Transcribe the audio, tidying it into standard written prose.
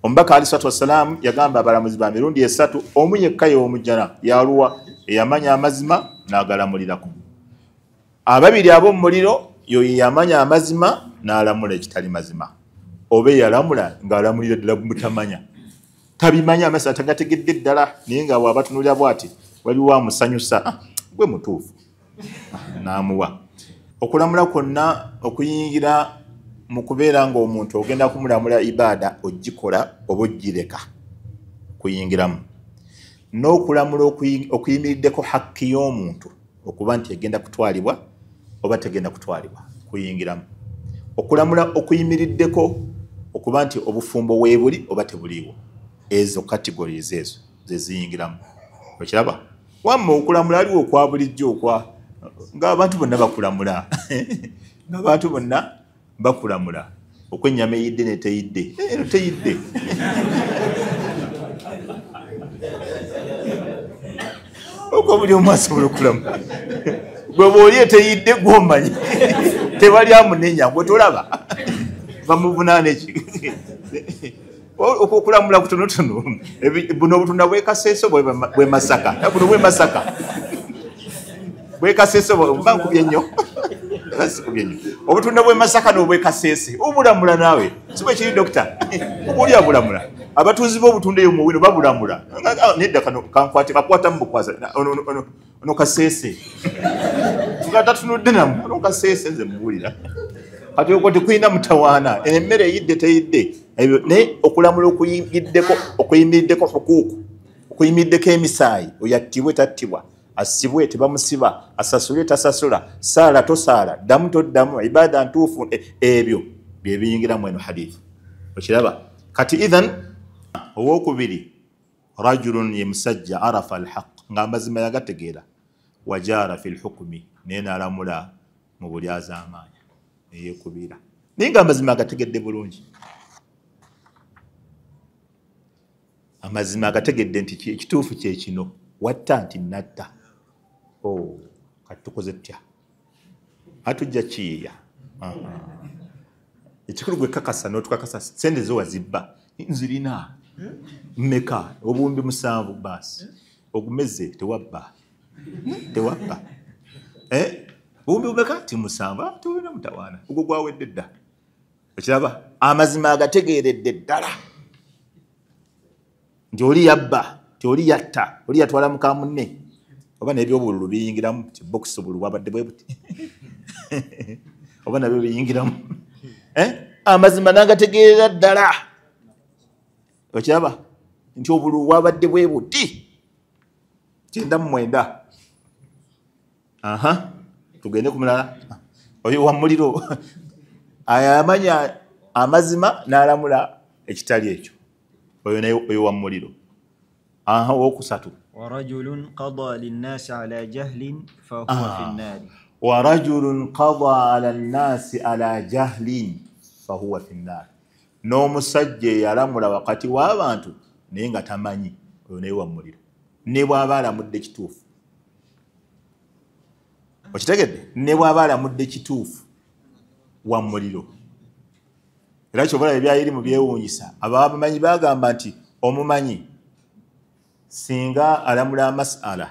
Omubaka alayhi salaatu wassalaam yagamba abalamuzi ba mirundi esatu omu yekka y'omujjana yaluwa eyamanya amazima n'agalamulirako. Ababiri ab'omu muliro yo yamanya amazima n'alamula ekitali mazima. Oba yalamula ng'alamulira ddala mutamanya. Tabimanya amasa tagategedde ddala naye nga bw'abatunulira bw'ati waliwo amusanyusa gwe mutuufu n'amuwa. Okulamula kwonna okuyingira mu kubeera ng'omuntu ogenda kumulamula ibaada ogikola oba ogireka kuyingiramu. N'okulamula okuyimiriddeko hakki y'omuntu okuba nti egenda kutwalibwa oba tegenda kutwalibwa kuyingiramu. Okulamula okuyimiriddeko okuba nti obufumbo weebuli oba tebuliiwo. Ezo categories ezo ze ziyingiramu. Okiraba? Wamma okulamula aliwo okwa bulijjo ng'abantu bonna bakulamula. Ng'abantu bonna bakulamula. Okwennyama eyidde ne teyidde. Teyidde. Okwo buli omu asobola okulamula. Gwe bw'oli eteyidde gw'omanyi. Tebali amunenya gwe tolaba. Bamuvunaana eki. Okulamula kutonotono. Buno obutunda bwekaseeso bwe Masaka. Buno bwe Masaka. Bwekaseeso bankubye nnyo. Obutunda bwe Masaka n'obwekaseese. Obulamula naawe. Si bwe kiri dokita. Obuli abulamula. Abatuuzi b'obutunda eyo mu wino babulamula. Nedda kano kankwate kakwata mu bukwaza. Ono kaseese. Ngatatunudde namu. Ono kaseese nze muwulira. Kati okwo tekulina mutawaana. Emmere eyidde teyidde. Ne okulamula okuyimiriddeko hukuuku. Okuyimiriddeko emisaayi. Oyattibwe tattibwa. Asibwe tebamusiba. Asasule tasasula. Saala tosaala. Ddamu toddamu. Ibaada ntuufu. Ebyo bye biyingiramu eno hadithi. Okiraba? Kati idhan owokubiri rajulun ye musajja arafa alhaq ng'amazima yagategeera wajara fi lhukumi naye n'alamula mu buli azaamaanya eyekubira naye ng'amazima agategedde bulungi. Amazima agategedde nti ekituufu kye kino watta nti natta. Kati tukoze tutya? Atujja kiyiya. Ekikulu gwe kakasa n'otukakasa sente zo wazibba nzirina mmeka obuwumbi 7 baasi ogumeze tewabba buwumbi bumeka ti 7 tewulina mutawaana ogwo gwawedde dda. Okiraba? Amazima agategeeredde ddala nti oli yabba ti oli yatta oli yatwala muka munne oba n'ebyobululu biyingiramu ti bokisi obululu bwabadde bwe buti oba nabyo biyingiramu. Amazima n'agategeerera ddala. Okiraba? Nti obululu bwabadde bwe buti 99. Tugende ku mulala. Oyo wa muliro ayamanya amazima n'alamula ekitali ekyo. Oyo wa muliro. Wokusatu. ورجل قضى للناس على جهل فهو في النار. ورجل قضى على الناس على جهل فهو في النار. N'omusajja yalamula wakati w'abantu naye nga tamanyi oyo naye wa muliro ne bw'aba alamudde kituufu. Okitegedde? Ne bw'aba alamudde kituufu wa muliro. Era kyobala ebyayiri mu byewuunyisa abamanyi bagamba nti omumanyi singa alamula amasala